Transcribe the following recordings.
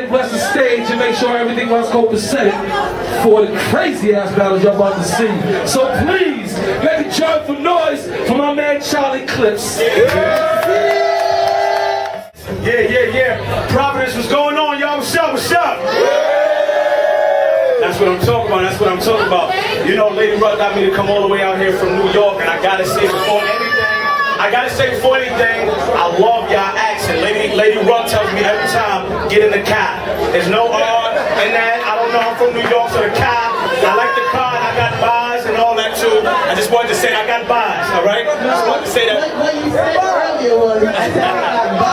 and bless the stage and make sure everything runs copacetic for the crazy ass battles y'all about to see. So please, make a joyful noise for my man Charlie Clips. Yeah. Providence, what's going on, y'all? What's up? That's what I'm talking about. That's what I'm talking about. You know, Lady RHODE got me to come all the way out here from New York, and I gotta say before anything, I love y'all accent. Lady RHODE tells me every time, get in the car. There's no R in that. I don't know, I'm from New York, so the car. I like the car, and I got bars and all that too. I just wanted to say I got bars, all right? I just wanted to say that. What you said earlier was, I said I got bars.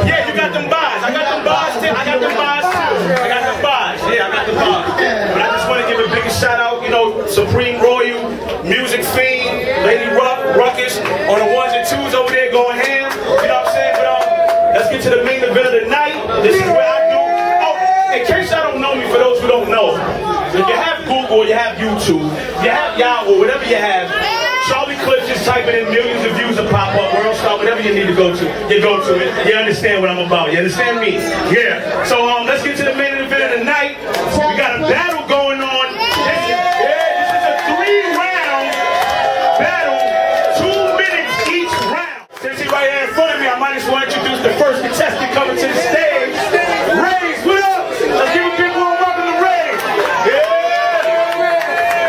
Yeah, you got them bars. I got them bars too. I got them bars too. I got them bars. Yeah, I got them bars. But I just want to give a big shout out, you know, Supreme Royal, Music Fiend, Lady RHODE, Ruckus, on the ones and twos over there going ham. You know what I'm saying? But let's get to the main event of the night. This is where I do. Oh, in case y'all don't know me, for those who don't know, if you have Google, you have YouTube, you have Yahoo, whatever you have. Charlie Clips, just type it in, millions of views will pop up, World Star, whatever you need to go to, you go to it. You understand what I'm about. You understand me? Yeah. So let's get to the main event of the night. We got a battle going on. This is a 3-round battle, 2 minutes each round. Since he's right here in front of me, I might as well introduce the first contestant coming to the stage. Rays, what up? Let's give a big warm welcome to Rays. Yeah.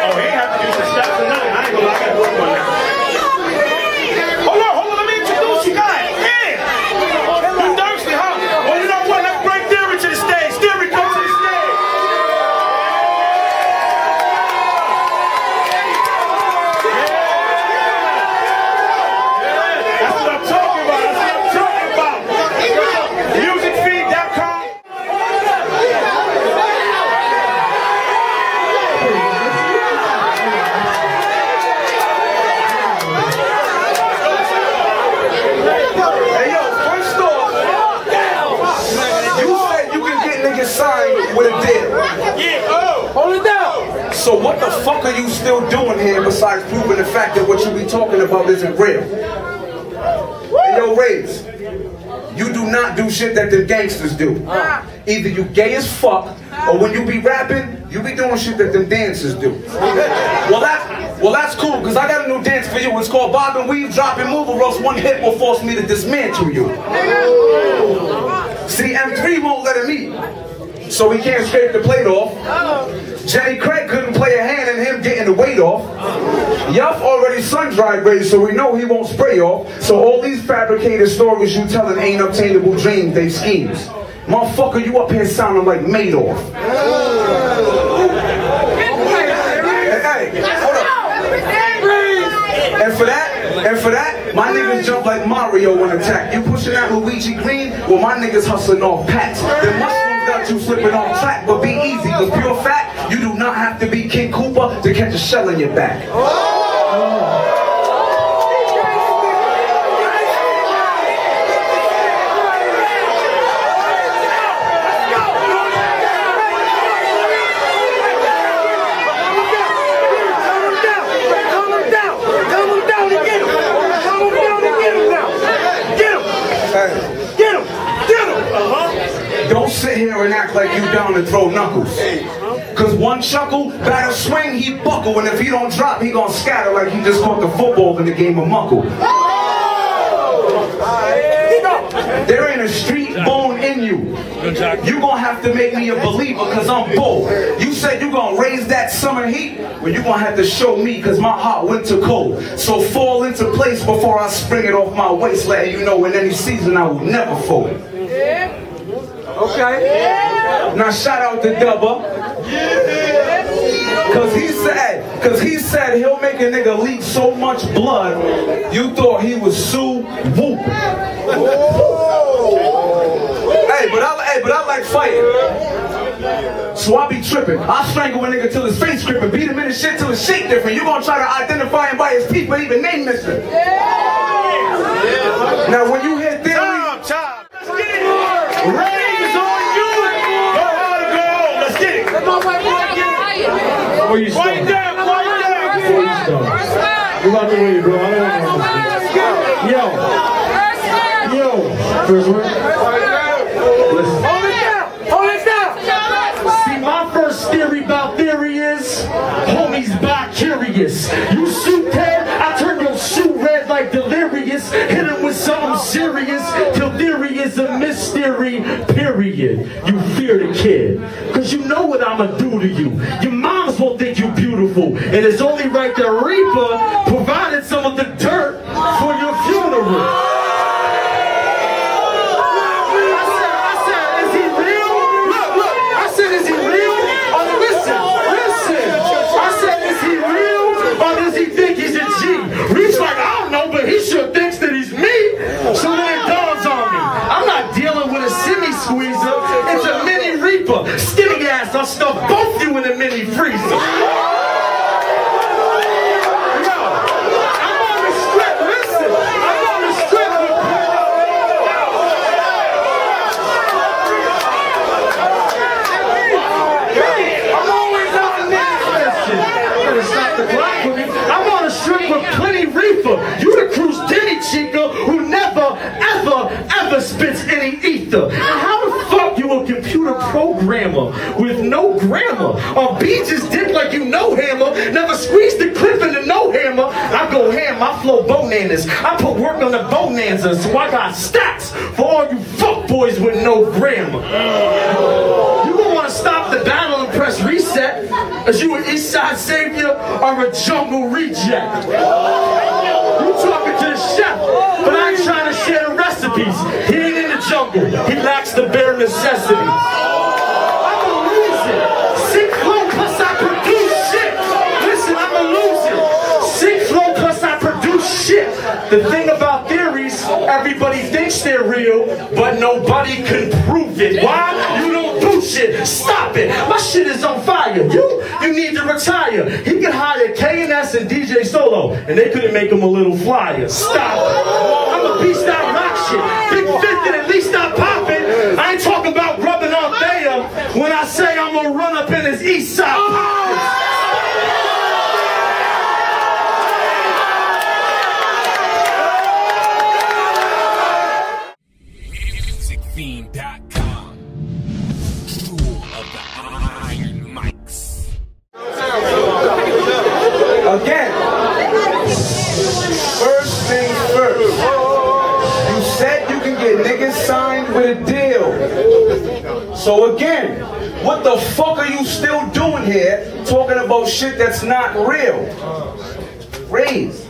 Oh, he ain't have to do some shots or nothing. I ain't gonna lie, I gotta work on that. Hold on, let me introduce you guys. Yeah. You thirsty, huh? Well, you know what? Let's bring Thierry to the stage. Thierry, come to the stage. That's what I'm talking about. Musicfeed.com. Hey yo, first off, you said you can get niggas signed with a deal. Yeah. Hold it down. So what the fuck are you still doing here besides proving the fact that what you be talking about isn't real? Hey yo, Rays, you do not do shit that the gangsters do. Either you gay as fuck, or when you be rapping, you be doing shit that them dancers do. Well, that's cool, because I got a new dance for you. It's called Bob and Weave, Drop and Move, or else one hit will force me to dismantle you. See, M3 won't let him eat, so he can't scrape the plate off. Jenny Craig couldn't play a hand in him getting the weight off. Yuff already sun-dried Rays, so we know he won't spray off. So all these fabricated stories you telling ain't obtainable dreams, they schemes. Motherfucker, you up here sounding like Madoff. Hey, hold up. And for that, my niggas jump like Mario when attack. You pushing out Luigi Green, well my niggas hustling off packs. The mushrooms got you slipping off track, but be easy, cause pure fact, you do not have to be King Cooper to catch a shell in your back. Don't sit here and act like you down and throw knuckles. Cause one chuckle, batter swing, he buckle. And if he don't drop, he gon' scatter like he just caught the football in the game of muckle. There ain't a street bone in you. You gonna have to make me a believer cause I'm bold. You said you gonna raise that summer heat? Well, you gonna have to show me cause my hot winter cold. So fall into place before I spring it off my waist, letting you know in any season I will never fold. Okay. Yeah. Now shout out to Dubba. Yeah. Cause he said he'll make a nigga leak so much blood, you thought he was Sue Whoop. Hey, but I like fighting. So I be tripping. I strangle a nigga till his face gripping, beat him in his shit till his shit different. You gonna try to identify him by his teeth, but even name missing. Yeah. Now when you hear Thierry, Rays on you! Go hard or go home, let's get it! Before you start. Quiet down! Before you start. You about to wait, bro. I don't want to. Yo. First word. Listen. serious. You shoot dead, I turn your shoe red like delirious. Hit him with something serious till theory is a mystery, period. You fear the kid, cause you know what I'ma do to you. Your moms won't think you beautiful, and it's only right that Reaper provided some of the dirt for your funeral. He sure thinks that he's me. So then it dawns on me, I'm not dealing with a semi-squeezer. It's a mini Reaper. Skinny ass, I'll stuff both you in a mini freezer. Yo, I'm on the strip. Listen, I'm on the strip with I'm always on this. Listen, better stop the clock with me. I'm on a strip with plenty Reaper. You the cruise Denny chica who never, ever spits any ether. And how the fuck you a computer programmer with no grammar? Or beat his dick like you know hammer. Never squeeze the clip into no hammer. I go ham, I flow bonanas. I put work on the bonanza, so I got stats for all you fuck boys with no grammar. You gonna wanna stop the battle and press reset, as you an East Side savior or a jungle reject. You talking to the chef, but I ain't trying to share the recipes. He ain't in the jungle, he lacks the bare necessities. I'ma lose it. Sick flow plus I produce shit. Listen, I'ma lose it. Sick flow plus I produce shit. The thing about theories, everybody thinks they're real, but nobody can prove it. Why? You don't do shit. Stop it. My shit is on fire. You need to retire. He could hire K&S and DJ Solo, and they couldn't make him a little flyer. Stop it. I'm a beast out rock shit. Big Fete, at least I pop it. I ain't talking about rubbing on there when I say I'm gonna run up in his east side pockets. Musicfiend.com. Rule of the Iron Mics. Again, first things first. You said you can get niggas signed with a deal. So again, what the fuck are you still doing here talking about shit that's not real? Raise.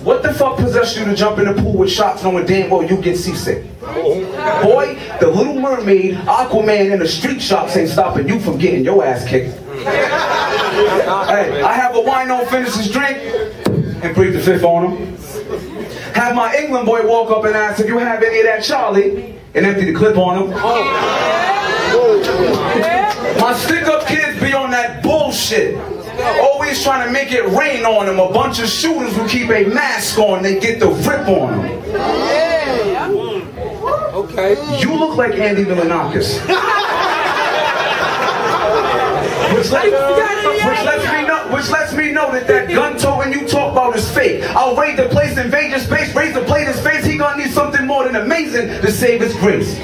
What the fuck possessed you to jump in the pool with shots knowing damn well you get seasick? Boy, the Little Mermaid, Aquaman, and the street shops ain't stopping you from getting your ass kicked. Hey, I have a wino finish his drink and breathe the fifth on him. Have my England boy walk up and ask if you have any of that Charlie and empty the clip on him. My stick-up kids be on that bullshit. Always trying to make it rain on them. A bunch of shooters who keep a mask on, they get the rip on them. Okay. You look like Andy Milonakis. Which lets me know that gun toting you talk about is fake. I'll raid the place, invade your space, raise the plate his face. He gonna need something more than amazing to save his grace.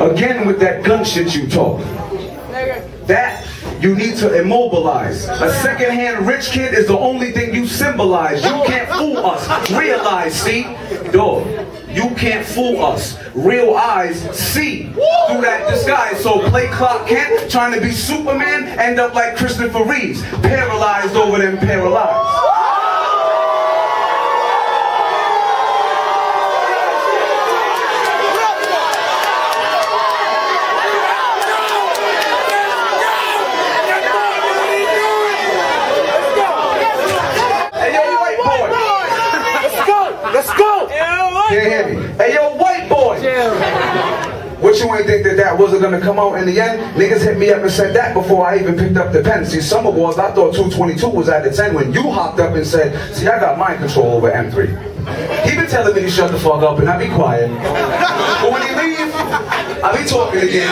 Again with that gun shit you talk. That you need to immobilize. A second-hand rich kid is the only thing you symbolize. You can't fool us. Realize, see? Dog, you can't fool us. Real eyes see through that disguise. So play Clark Kent, trying to be Superman, end up like Christopher Reeves, paralyzed over them paralyzed. Hey, yo, white boy! What you ain't think that wasn't gonna come out in the end? Niggas hit me up and said that before I even picked up the pen. See, some awards, I thought 222 was at the 10 when you hopped up and said, see, I got mind control over M3. He been telling me to shut the fuck up and I be quiet. But when he leave, I be talking again.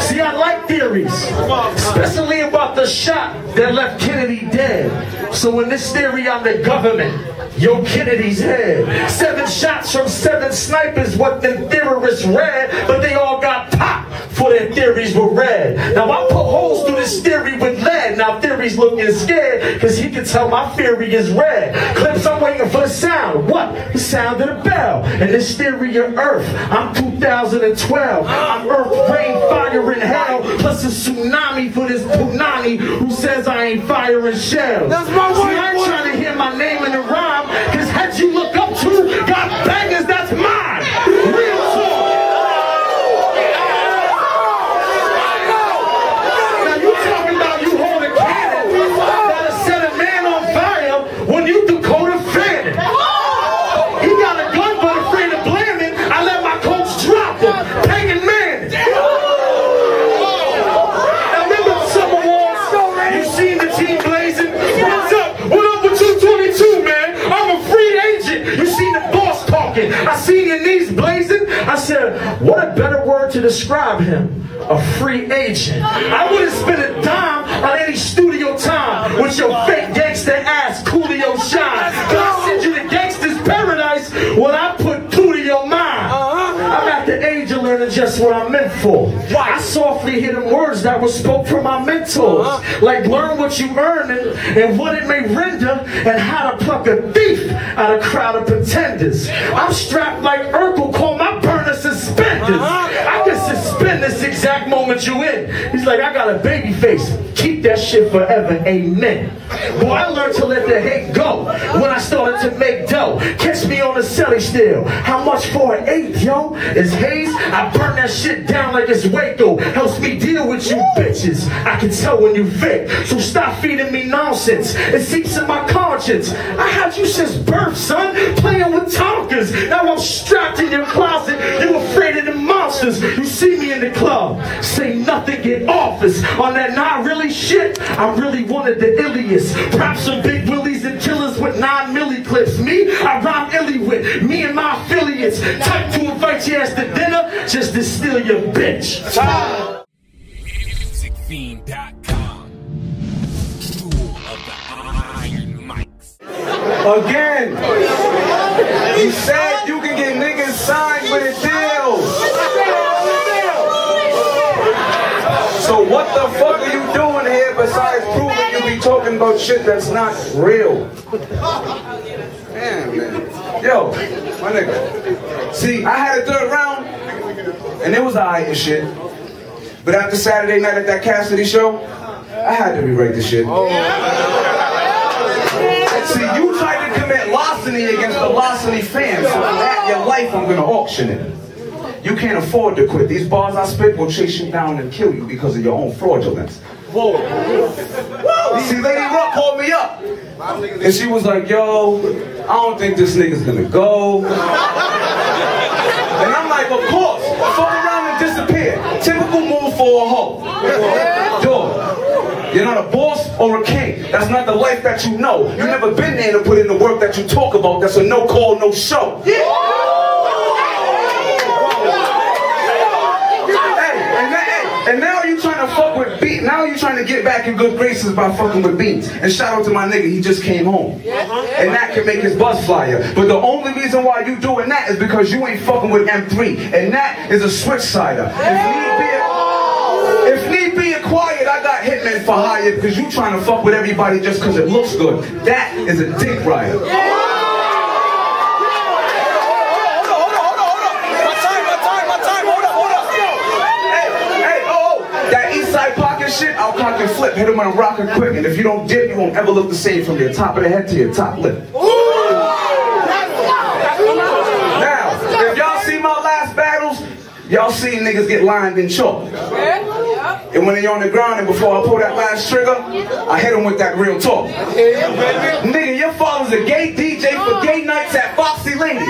See, I like theories, especially about the the shot that left Kennedy dead. So in this theory, I'm the government. Yo, Kennedy's head. 7 shots from 7 snipers, what them theorists read, but they all got popped for their theories were red. Now I put holes through this theory with lead. Now theory's looking scared, cause he can tell my theory is red. Clips, I'm waiting for the sound. What? The sound of the bell. And this theory of Earth, I'm 2012. I'm Earth, rain, fire, and hell, plus a tsunami for this punani who says I ain't firing shells. That's my way. See, I ain't trying to hear my name in the rhyme, cause heads you look up to got bangers, that's mine. Real talk. Now you talking about you hold a cannon that'll set a man on fire when you Dakota Fanning. He got a gun but afraid of blaming. I let my coach drop him. Pagan man. Now remember the Summer Wars? You seen the team blazing? What's up? What up with 222, man? I'm a free agent. You seen the boss talking. I seen your knees blazing. I said, what a better word to describe him. A free agent. I wouldn't spend a dime on any studio time with your fake gangster ass Coolio shine. But I send you to gangster's paradise when I put two to your mind. I'm at the age of learning just what I'm meant for. I softly hear them words that were spoke from my mentors. Like learn what you earning and what it may render and how to pluck a thief out of a crowd of pretenders. I'm strapped like Urkel, call my burner suspenders. I can suspend this exact moment you in. He's like, I got a baby face. Keep that shit forever, amen. Boy, I learned to let the hate go when I started to make dough. Catch me on the celly still. How much for an 8, yo? It's haze. I burn that shit down like it's Waco. Helps me deal with you bitches. I can tell when you fake. So stop feeding me nonsense. It seeps in my conscience. I had you since birth, son. Playing with Tonkers. Now I'm strapped in your closet. You afraid of the monsters. You see me in the club. Say nothing, get office. On that not really shit, I really wanted the illiest. Prop some big willies and killers with 9 milli clips. Me, I rhyme illy with me and my affiliates. Type to invite your ass to dinner just to steal your bitch. MusicFiend.com. Rule of the Iron Mics. Again, he said you can get niggas signed with a deal. So what the fuck are you doing here besides proving you be talking about shit that's not real? Man. Yo, my nigga. See, I had a 3rd round, and it was alright and shit. But after Saturday night at that Cassidy show, I had to rewrite the shit. See, you tried to commit larceny against the larceny fans, so for that, your life, I'm gonna auction it. You can't afford to quit. These bars I spit will chase you down and kill you because of your own fraudulence. Whoa. See, Lady Rock called me up. And she was like, yo, I don't think this nigga's gonna go. And I'm like, of course. Fuck around and disappear. Typical move for a hoe. Dog. You're not a boss or a king. That's not the life that you know. You've never been there to put in the work that you talk about. That's a no call, no show. And now you trying to fuck with beat. Now you trying to get back in good graces by fucking with beats. And shout out to my nigga, he just came home. And that can make his buzz flyer. But the only reason why you doing that is because you ain't fucking with M3. And that is a switch sider. If need be acquired, I got hitmen for hire because you trying to fuck with everybody just because it looks good. That is a dick rider. Shit, I'll cock and flip, hit him on a rocker quick, and if you don't dip, you won't ever look the same from your top of the head to your top lip. Now, if y'all see my last battles, y'all seen niggas get lined in chalk. And when they on the ground and before I pull that last trigger, I hit them with that real talk. Nigga, your father's a gay DJ for gay nights at Foxy Lady.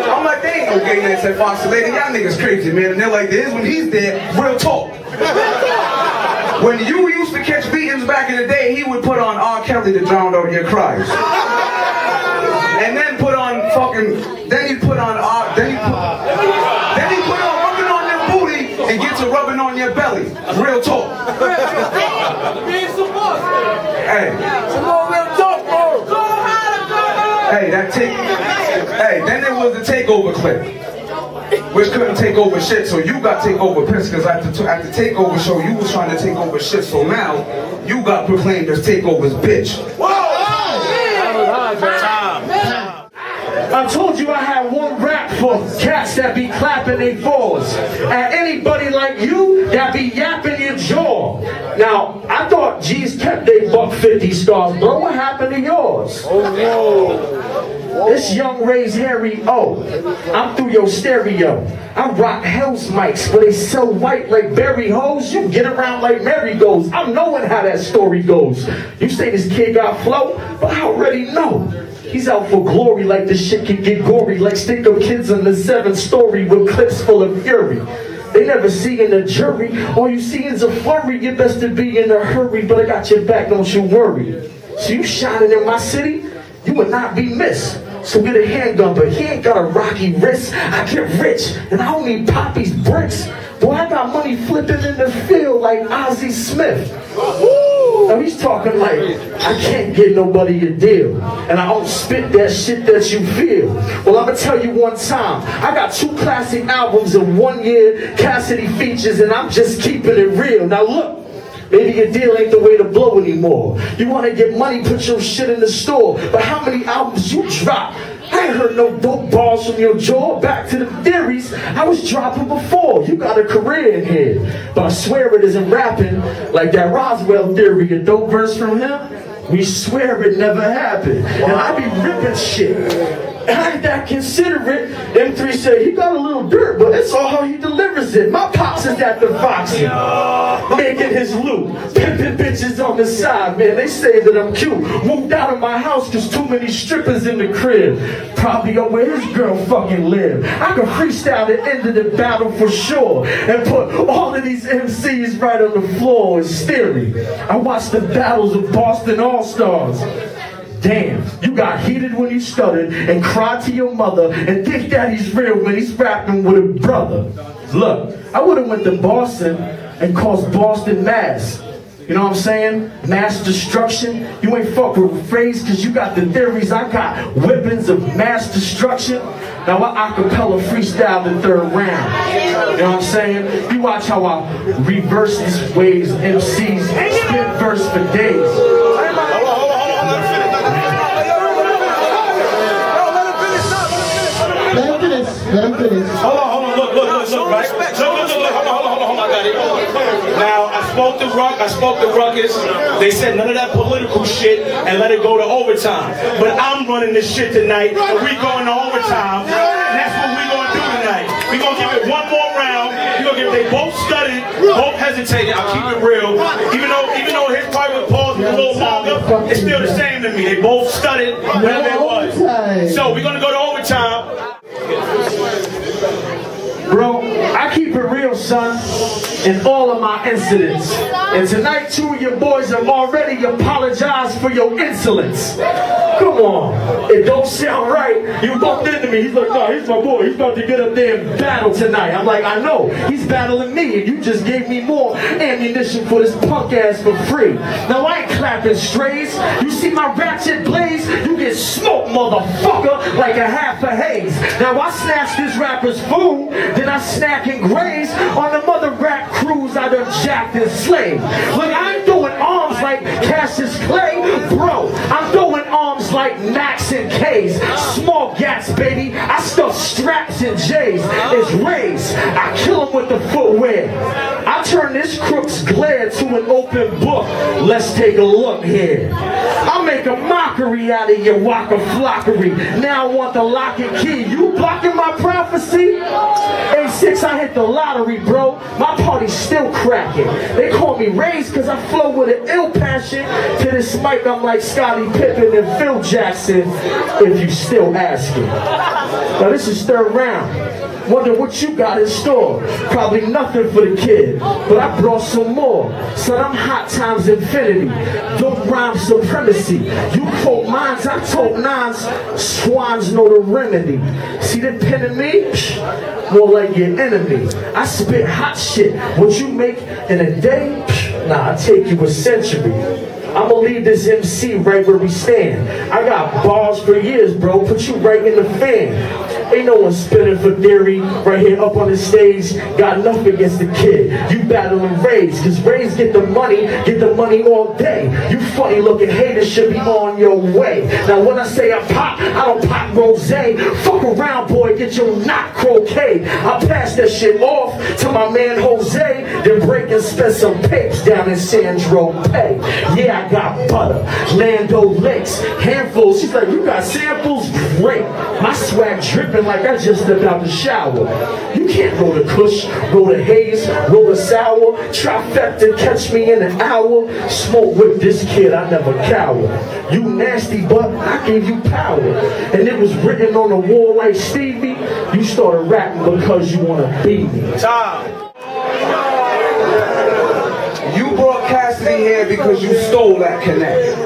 I'm like, they ain't no gay nights at Foxy Lady. Y'all niggas crazy, man. And they're like, this when he's there, real talk. When you used to catch beatings back in the day, he would put on R. Kelly to drown out your cries. And then put on fucking, then you put on rubbing on your booty and get to rubbing on your belly. Real talk. Hey. Hey, then there was the takeover clip, which couldn't take over shit, so you got takeover pissed because at the takeover show you was trying to take over shit, so now you got proclaimed as takeover's bitch. I told you I had one rap for cats that be clapping their fours. And anybody like you that be yapping your jaw. Now, I thought G's kept their $150 stars, bro. What happened to yours? This young Ray's Harry O. I'm through your stereo. I rock Hell's mics, but they so white like berry hoes. You get around like merry-goes. I'm knowing how that story goes. You say this kid got flow, but I already know. He's out for glory like this shit can get gory. Like stick-up kids in the 7th story with clips full of fury. They never see in the jury. All you see is a flurry. You best to be in a hurry, but I got your back, don't you worry. So you shining in my city, you would not be missed. So get a handgun, but he ain't got a rocky wrist. I get rich, and I don't need Poppy's bricks. Boy, I got money flipping in the field like Ozzie Smith. Now he's talking like, I can't get nobody a deal. And I don't spit that shit that you feel. Well, I'm gonna tell you one time, I got 2 classic albums and 1 year Cassidy features, and I'm just keeping it real. Now look. Maybe your deal ain't the way to blow anymore. You want to get money, put your shit in the store. But how many albums you drop? I ain't heard no dope balls from your jaw. Back to the theories I was dropping before. You got a career in here. But I swear it isn't rapping like that Roswell theory. A dope verse from him? We swear it never happened. And I be ripping shit. And I ain't that considerate. M3 say he got a little dirt, but it's all how he delivers it. My pops is at the Foxy, making his loot, pimping bitches on the side, man. They say that I'm cute. Moved out of my house cause too many strippers in the crib. Probably up where his girl fucking live. I can freestyle the end of the battle for sure, and put all of these MCs right on the floor. It's theory. I watched the battles of Boston All-Stars. Damn, you got heated when you stuttered and cried to your mother and think that he's real when he's rapping with a brother. Look, I would have went to Boston and caused Boston mass. You know what I'm saying? Mass destruction. You ain't fuck with the phrase because you got the theories. I got weapons of mass destruction. Now I acapella freestyle the 3rd round. You know what I'm saying? You watch how I reverse these waves, MCs, spit verse for days. Let him finish. Hold on, look, right? Look, hold on, I got it. Now, I spoke to Ruckus. They said none of that political shit and let it go to overtime. But I'm running this shit tonight, and we going to overtime. And that's what we gonna do tonight. We gonna give it one more round. They both studied, both hesitated. I'll keep it real. Even though his part with pause was a little longer, it's still the same to me. They both studied whatever it was. So we're gonna go to overtime. Bro, I keep it real, son, in all of my incidents. And tonight, 2 of your boys have already apologized for your insolence. Come on, it don't sound right. You bumped into me. He's like, no, he's my boy. He's about to get up there and battle tonight. I'm like, I know. He's battling me, and you just gave me more ammunition for this punk ass for free. Now, I ain't clapping strays. You see my ratchet blaze? You get smoked, motherfucker, like a half a haze. Now, I snatch this rapper's food. Then I snack and graze on the mother rap crews I done jacked and slayed. Look, I ain't throwing arms like Cassius Clay, bro. I'm throwing arms like Max and K's. Small gats, baby. I stuff straps and J's. It's rays. I kill them with the footwear. I turn this crook's glare to an open book. Let's take a look here. I make a mockery out of your waka flockery. Now I want the lock and key. You blocking my prophecy? A6, I hit the lottery, bro. My party's still cracking. They call me Rays because I flow with an ill passion. To this mic, I'm like Scottie Pippen and Phil Jackson, if you still asking. Now this is 3rd round. Wonder what you got in store. Probably nothing for the kid, but I brought some more. So I'm hot times infinity. Don't rhyme supremacy. You quote mines, I told nines. Swans know the remedy. See the pen in me? Psh, more like your enemy. I spit hot shit. What you make in a day? Psh, nah, I take you a century. I'ma leave this MC right where we stand. I got bars for years, bro. Put you right in the fan. Ain't no one spinning for Thierry right here up on the stage. Got nothing against the kid. You battling Rays, cause Rays get the money all day. You funny looking haters should be on your way. Now when I say I pop, I don't pop rosé. Fuck around, boy, get your knot croquet. I pass that shit off to my man Jose, then break and spend some papes down in San Tropez. Yeah, I got butter, Lando Lakes, handfuls. She's like, you got samples? Great. My swag dripping like I just stepped out the shower. You can't roll the kush, roll the haze, roll the sour. Trifecta, catch me in an hour. Smoke with this kid, I never cower. You nasty, but I gave you power. And it was written on the wall like Stevie. You started rapping because you want to beat me. You brought Cassidy here because you stole that connect.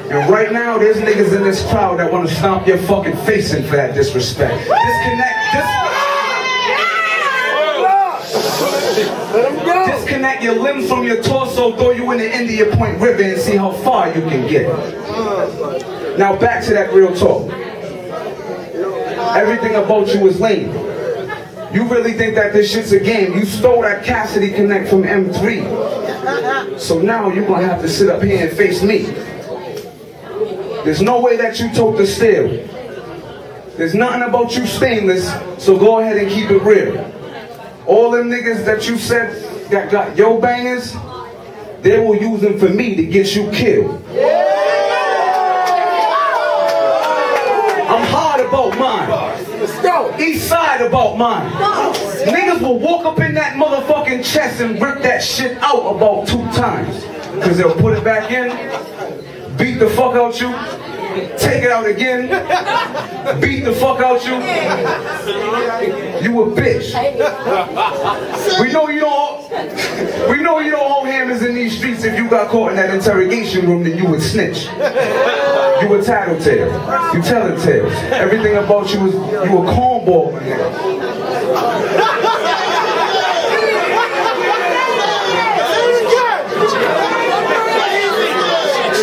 And right now, there's niggas in this crowd that want to stomp your fucking face in for that disrespect. Disconnect your limbs from your torso, throw you in the India Point River and see how far you can get. Now back to that real talk. Everything about you is lame. You really think that this shit's a game? You stole that Cassidy Connect from M3. So now you're gonna have to sit up here and face me. There's no way that you took the steal. There's nothing about you stainless, so go ahead and keep it real. All them niggas that you said that got yo bangers, they will use them for me to get you killed. I'm hard about mine. East side about mine. Niggas will walk up in that motherfucking chest and rip that shit out about 2 times. Cause they'll put it back in, beat the fuck out you, take it out again, beat the fuck out you. You a bitch. We know you don't hold hammers in these streets. If you got caught in that interrogation room, then you would snitch. You a tattletale. You telling tales. Everything about you is you a cornball.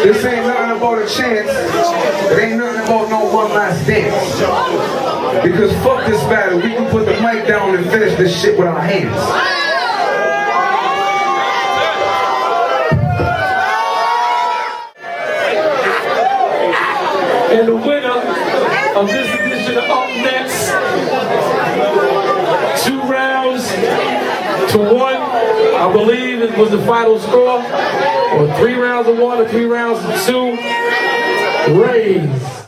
This ain't nothing about a chance. It ain't nothing about no one last dance. Because fuck this battle. We can put the mic down and finish this shit with our hands. And the winner of this edition of Up Next, 2 rounds to 1, I believe it was the final score, or 3 rounds to 1 or 3 rounds to 2, Rays.